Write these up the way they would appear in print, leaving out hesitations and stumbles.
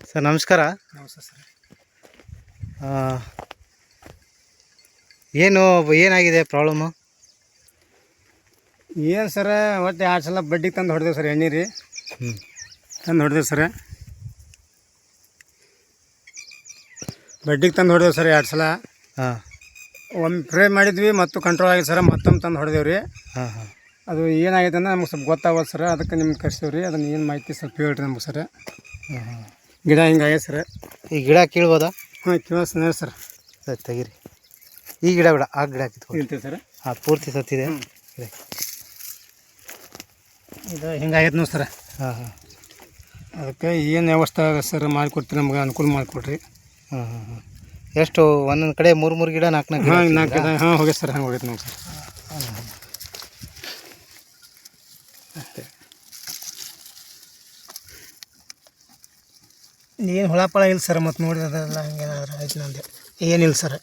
Sir ನಮಸ್ಕಾರ. ನಮಸ್ತೆ sir. ಏನಾಗಿದೆ ಪ್ರಾಬ್ಲಮ್ಮು? ಏನು ಸರ, ಒಟ್ಟು 2 ಸಲ ಬಡ್ಡಿಗೆ ತಂದು ಹೊಡೆದೇವು ಸರ್. ಎಣ್ಣೆ ರೀ ತಂದು ಹೊಡೆದೇವು ಸರ್. ಬಡ್ಡಿಗೆ ತಂದು ಹೊಡೆದೇವು ಸರ್ 2 ಸಲ. ಒಮ್ಮೆ ಫ್ರೈ ಮಾಡಿದ್ವಿ ಮತ್ತು ಕಂಟ್ರೋಲ್ ಆಗಿದೆ ಸರ್. ಮತ್ತೊಮ್ಮೆ ತಂದು ಹೊಡೆದೇವು ರೀ. ಅದು ಏನಾಗಿದೆ ಅಂದ್ರೆ ನಮ್ಗೆ ಸ್ವಲ್ಪ ಗೊತ್ತಾಗೋದು ಸರ್. ಅದಕ್ಕೆ ನಿಮ್ಗೆ ಕರ್ಸೀವಿ ರೀ. ಅದನ್ನು ಏನು ಮಾಹಿತಿ ಸ್ವಲ್ಪ ಹೇಳ್ರಿ ನಮ್ಗೆ ಸರ್. ಗಿಡ ಹಿಂಗಾಗಿದೆ ಸರ್. ಈ ಗಿಡ ಕೀಳ್ಬೋದಾ? ಹಾಂ, ಕೇಳಿಸ್ತಾನೆ ಸರ್. ಸರಿ ತೆಗೀರಿ. ಈ ಗಿಡ ಬಿಡ, ಆ ಗಿಡ ಕಿತ್ಕೊಳ್ತೀವಿ ಸರ್. ಪೂರ್ತಿ ಸತ್ತಿದೆ. ಇದು ಹಿಂಗಾಗೈತೆ ನೋಡಿ ಸರ್. ಅದಕ್ಕೆ ಏನು ವ್ಯವಸ್ಥೆ ಸರ್ ಮಾಡಿಕೊಡ್ತೀರಿ, ನಮ್ಗೆ ಅನುಕೂಲ ಮಾಡಿಕೊಡ್ರಿ. ಎಷ್ಟು ಒಂದೊಂದು ಕಡೆ 3 ಗಿಡ 4 ಗಿಡ? 4 ಗಿಡ. ಹೋಗೈತೆ ಸರ್. ಹಂಗೆ ಹೋಗೈತೆ ನೋಡಿ ಸರ್. ಅಷ್ಟೇ. ಏನು ಹುಳಪಳ ಇಲ್ಲ ಸರ್. ಮತ್ತು ನೋಡಿದ್ರಲ್ಲ ಹಂಗೇನಾದ್ರೆ ಆಯ್ತು ನಂದೆ. ಏನಿಲ್ಲ ಸರ್.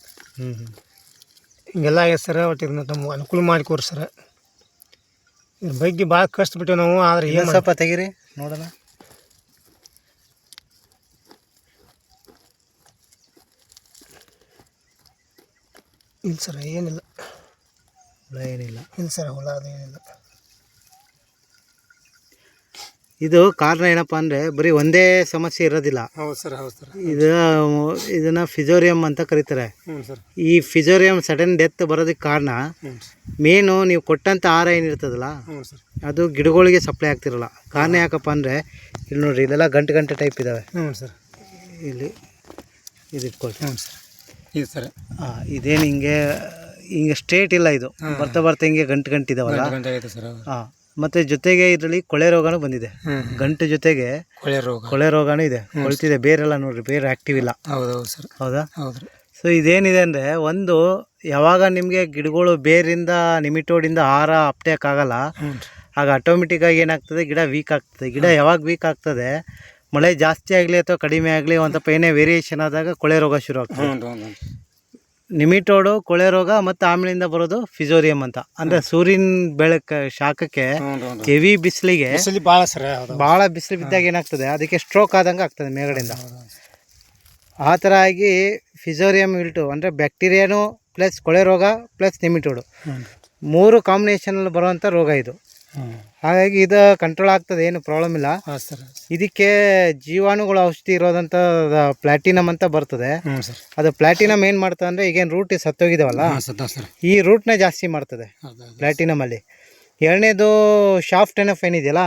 ಹಿಂಗೆಲ್ಲ ಆಗೈತೆ ಸರ್. ಒಟ್ಟು ಇದನ್ನ ನಮ್ಗೆ ಅನುಕೂಲ ಮಾಡಿಕೊಡ್ರಿ ಸರ್. ಇದ್ರ ಬಗ್ಗೆ ಭಾಳ ಕಷ್ಟಪಟ್ಟೆವು ನಾವು. ಆದರೆ ಏನು ಸ್ವಲ್ಪ ತೆಗೀರಿ ನೋಡೋಣ. ಇಲ್ಲ ಸರ್, ಏನಿಲ್ಲ. ಹುಳ ಏನಿಲ್ಲ? ಇಲ್ಲ ಸರ್, ಹುಳ ಅದು ಏನಿಲ್ಲ. ಇದು ಕಾರಣ ಏನಪ್ಪ ಅಂದರೆ ಬರೀ ಒಂದೇ ಸಮಸ್ಯೆ ಇರೋದಿಲ್ಲ. ಹೌದು ಸರ್, ಹೌದು ಸರ್. ಇದನ್ನು ಫಿಜೋರಿಯಮ್ ಅಂತ ಕರೀತಾರೆ. ಸರ್, ಈ ಫಿಜೋರಿಯಮ್ ಸಡನ್ ಡೆತ್ ಬರೋದಕ್ಕೆ ಕಾರಣ ಮೇನು ನೀವು ಕೊಟ್ಟಂಥ ಆಹಾರ ಏನಿರ್ತದಲ್ಲ ಸರ್, ಅದು ಗಿಡಗಳಿಗೆ ಸಪ್ಲೈ ಆಗ್ತಿರಲ್ಲ. ಕಾರಣ ಯಾಕಪ್ಪ ಅಂದರೆ ಇಲ್ಲಿ ನೋಡಿರಿ, ಇದೆಲ್ಲ ಗಂಟೆ ಟೈಪ್ ಇದ್ದಾವೆ. ಸರ್. ಇಲ್ಲಿ ಇದು ಇಟ್ಕೊಳ್ರಿ. ಸರ್. ಇದು ಸರ್. ಇದೇನು ಹಿಂಗೆ ಸ್ಟ್ರೇಟ್ ಇಲ್ಲ. ಇದು ಬರ್ತಾ ಹಿಂಗೆ ಗಂಟಿದಾವಲ್ಲ. ಹಾಂ, ಮತ್ತು ಜೊತೆಗೆ ಇದರಲ್ಲಿ ಕೊಳೆ ರೋಗನೂ ಬಂದಿದೆ. ಗಂಟು ಜೊತೆಗೆ ಕೊಳೆ ರೋಗನೂ ಇದೆ. ಕೊಳ್ತಿದೆ. ಬೇರೆಲ್ಲ ನೋಡ್ರಿ, ಬೇರೆ ಆ್ಯಕ್ಟಿವ್ ಇಲ್ಲ. ಹೌದೌದು ಸರ್. ಹೌದಾ? ಹೌದು. ಸೊ ಇದೇನಿದೆ ಅಂದರೆ, ಒಂದು ಯಾವಾಗ ನಿಮಗೆ ಗಿಡಗಳು ಬೇರಿಂದ ನಿಮಿಟೋಡಿಂದ ಆಹಾರ ಅಪ್ಟೇಕ್ ಆಗಲ್ಲ, ಆಗ ಆಟೋಮೆಟಿಕ್ಕಾಗಿ ಏನಾಗ್ತದೆ, ಗಿಡ ವೀಕ್ ಆಗ್ತದೆ. ಗಿಡ ಯಾವಾಗ ವೀಕ್ ಆಗ್ತದೆ, ಮಳೆ ಜಾಸ್ತಿ ಆಗಲಿ ಅಥವಾ ಕಡಿಮೆ ಆಗಲಿ, ಒಂದು ಸ್ವಲ್ಪ ಏನೇ ವೇರಿಯೇಷನ್ ಆದಾಗ ಕೊಳೆ ರೋಗ ಶುರು ಆಗ್ತದೆ. ನಿಮಿಟೋಡು, ಕೊಳೆ ರೋಗ ಮತ್ತು ಆಮೇಲಿಂದ ಬರೋದು ಫಿಜೋರಿಯಮ್ ಅಂತ. ಅಂದರೆ ಸೂರ್ಯನ ಬೆಳಕು ಶಾಖಕ್ಕೆ, ಹೆವಿ ಬಿಸಿಲಿಗೆ, ಭಾಳ ಬಿಸಿಲು ಬಿದ್ದಾಗ ಏನಾಗ್ತದೆ, ಅದಕ್ಕೆ ಸ್ಟ್ರೋಕ್ ಆದಂಗೆ ಆಗ್ತದೆ ಮೇಲ್ಗಡೆಯಿಂದ. ಆ ಥರ ಆಗಿ ಫಿಜೋರಿಯಮ್ ವಿಲ್ಟು ಅಂದರೆ ಬ್ಯಾಕ್ಟೀರಿಯಾನು ಪ್ಲಸ್ ಕೊಳೆ ರೋಗ ಪ್ಲಸ್ ನಿಮಿಟೋಡು 3 ಕಾಂಬಿನೇಷನಲ್ಲಿ ಬರುವಂಥ ರೋಗ ಇದು. ಹಾಗಾಗಿ ಇದು ಕಂಟ್ರೋಲ್ ಆಗ್ತದೆ, ಏನು ಪ್ರಾಬ್ಲಮ್ ಇಲ್ಲ. ಇದಕ್ಕೆ ಜೀವಾಣುಗಳ ಔಷಧಿ ಇರೋದಂಥ ಪ್ಲಾಟಿನಮ್ ಅಂತ ಬರ್ತದೆ. ಅದು ಪ್ಲಾಟಿನಮ್ ಏನು ಮಾಡ್ತದೆ ಅಂದರೆ, ಈಗೇನು ರೂಟ್ ಸತ್ತೋಗಿದಾವಲ್ಲ, ಈ ರೂಟ್ನ ಜಾಸ್ತಿ ಮಾಡ್ತದೆ ಪ್ಲಾಟಿನಮಲ್ಲಿ. ಎರಡನೇದು ಶಾಫ್ಟ್ ಎನ್ ಎಫ್ ಏನಿದೆಯಲ್ಲ,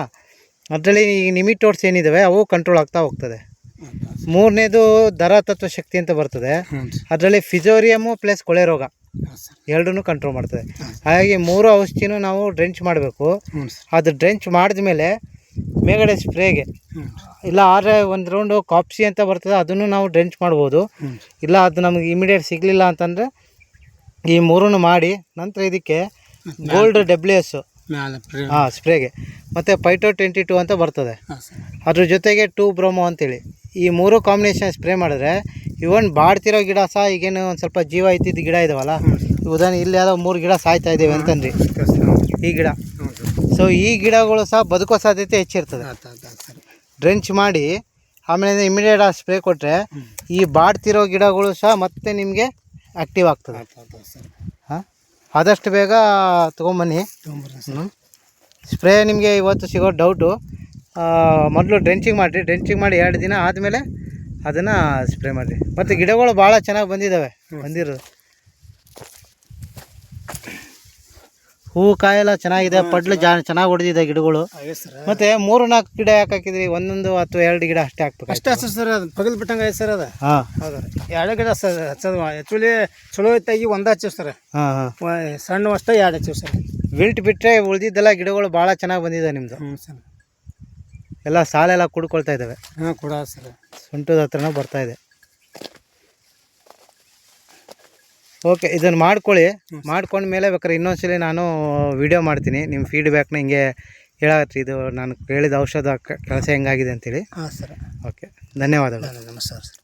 ಅದರಲ್ಲಿ ಈ ನಿಮಿಟೋಡ್ಸ್ ಏನಿದ್ದಾವೆ ಅವು ಕಂಟ್ರೋಲ್ ಆಗ್ತಾ ಹೋಗ್ತದೆ. ಮೂರನೇದು ದರ ತತ್ವ ಶಕ್ತಿ ಅಂತ ಬರ್ತದೆ. ಅದರಲ್ಲಿ ಫಿಜೋರಿಯಮು ಪ್ಲಸ್ ಕೊಳೆ ರೋಗ ಎರಡನ್ನೂ ಕಂಟ್ರೋಲ್ ಮಾಡ್ತದೆ. ಹಾಗಾಗಿ 3 ಔಷಧಿನೂ ನಾವು ಡ್ರೆಂಚ್ ಮಾಡಬೇಕು. ಅದು ಡ್ರೆಂಚ್ ಮಾಡಿದ ಮೇಲೆ ಮೇಲ್ಗಡೆ ಸ್ಪ್ರೇಗೆ ಇಲ್ಲ ಆದ್ರೆ ಒಂದು ರೌಂಡು ಕಾಪ್ಸಿ ಅಂತ ಬರ್ತದೆ, ಅದನ್ನು ನಾವು ಡ್ರೆಂಚ್ ಮಾಡ್ಬೋದು. ಇಲ್ಲ ಅದು ನಮಗೆ ಇಮಿಡಿಯೇಟ್ ಸಿಗಲಿಲ್ಲ ಅಂತಂದರೆ ಈ 3 ಮಾಡಿ ನಂತರ ಇದಕ್ಕೆ ಗೋಲ್ಡ್ WS ಸ್ಪ್ರೇಗೆ ಮತ್ತು ಪೈಟೋ 22 ಅಂತ ಬರ್ತದೆ. ಅದ್ರ ಜೊತೆಗೆ 2 ಬ್ರೋಮೋ ಅಂತೇಳಿ ಈ 3 ಕಾಂಬಿನೇಷನ್ ಸ್ಪ್ರೇ ಮಾಡಿದ್ರೆ ಇವನ್ ಬಾಡ್ತಿರೋ ಗಿಡ ಸಹ, ಈಗೇನು ಒಂದು ಸ್ವಲ್ಪ ಜೀವ ಇದ್ದಿದ್ದು ಗಿಡ ಇದಾವಲ್ಲ, ಉದಾಹರಣೆ ಇಲ್ಲಿ ಯಾವುದೋ 3 ಗಿಡ ಸಾಯ್ತಾ ಇದ್ದೇವೆ ಅಂತಂದ್ರಿ, ಈ ಗಿಡ. ಸೊ ಈ ಗಿಡಗಳು ಸಹ ಬದುಕೋ ಸಾಧ್ಯತೆ ಹೆಚ್ಚಿರ್ತದೆ. ಡ್ರೆಂಚ್ ಮಾಡಿ ಆಮೇಲೆ ಇಮಿಡಿಯೇಟ್ ಆ ಸ್ಪ್ರೇ ಕೊಟ್ಟರೆ ಈ ಬಾಡ್ತಿರೋ ಗಿಡಗಳು ಸಹ ಮತ್ತೆ ನಿಮಗೆ ಆ್ಯಕ್ಟಿವ್ ಆಗ್ತದೆ. ಹಾಂ, ಆದಷ್ಟು ಬೇಗ ತೊಗೊಂಬನ್ನಿ. ಸ್ಪ್ರೇ ನಿಮಗೆ ಇವತ್ತು ಸಿಗೋ ಡೌಟು. ಮೊದಲು ಡ್ರೆಂಚಿಂಗ್ ಮಾಡಿರಿ. ಡ್ರೆಂಚಿಂಗ್ ಮಾಡಿ 2 ದಿನ ಆದಮೇಲೆ ಅದನ್ನು ಸ್ಪ್ರೇ ಮಾಡಿರಿ. ಮತ್ತು ಗಿಡಗಳು ಭಾಳ ಚೆನ್ನಾಗಿ ಬಂದಿರೋದು. ಹೂವು ಕಾಯೆಲ್ಲ ಚೆನ್ನಾಗಿದೆ. ಪಡ್ಲು ಚೆನ್ನಾಗಿ ಹೊಡೆದಿದೆ ಗಿಡಗಳು. ಮತ್ತು 3-4 ಗಿಡ ಯಾಕೆ ಹಾಕಿದ್ರಿ? 1 ಅಥವಾ 2 ಗಿಡ ಅಷ್ಟೇ ಹಾಕ್ಬೇಕು. ಅಷ್ಟೇ ಸರ್. ಅದು ಪಗಲ್ ಬಿಟ್ಟಂಗೆ ಆಯ್ತು ಸರ್. ಅದು ಹೌದು, 2 ಗಿಡ ಸರ್ ಹಚ್ಚೋದು. ಆ್ಯಕ್ಚುಲಿ ಚಲೋ ಇತ್ತಾಗಿ 1 ಹಚ್ಚಿವ್ ಸರ್. ಸಣ್ಣ ಅಷ್ಟೇ 2 ಹಚ್ಚಿವ್ ಸರ್. ವಿಲ್ಟ್ ಬಿಟ್ಟರೆ ಉಳಿದಿದ್ದೆಲ್ಲ ಗಿಡಗಳು ಭಾಳ ಚೆನ್ನಾಗಿ ಬಂದಿದೆ ನಿಮ್ಮದು. ಸರ್, ಎಲ್ಲ ಸಾಲೆಲ್ಲ ಕುಡ್ಕೊಳ್ತಾ ಇದ್ದಾವೆ. ಕೂಡ ಸರ್ ಸೊಂಟದ ಹತ್ರನೂ ಬರ್ತಾಯಿದೆ. ಓಕೆ, ಇದನ್ನು ಮಾಡ್ಕೊಳ್ಳಿ. ಮಾಡ್ಕೊಂಡ್ಮೇಲೆ ಬೇಕಾದ್ರೆ ಇನ್ನೊಂದ್ಸಲಿ ನಾನು ವಿಡಿಯೋ ಮಾಡ್ತೀನಿ. ನಿಮ್ಮ ಫೀಡ್ಬ್ಯಾಕ್ನ ಹಿಂಗೆ ಹೇಳತ್ರಿ, ಇದು ನಾನು ಕೇಳಿದ ಔಷಧ ಕೆಲಸ ಹೆಂಗಾಗಿದೆ ಅಂತೇಳಿ. ಹಾಂ ಸರ್. ಓಕೆ, ಧನ್ಯವಾದಗಳು. ನಮಸ್ಕಾರ ಸರ್.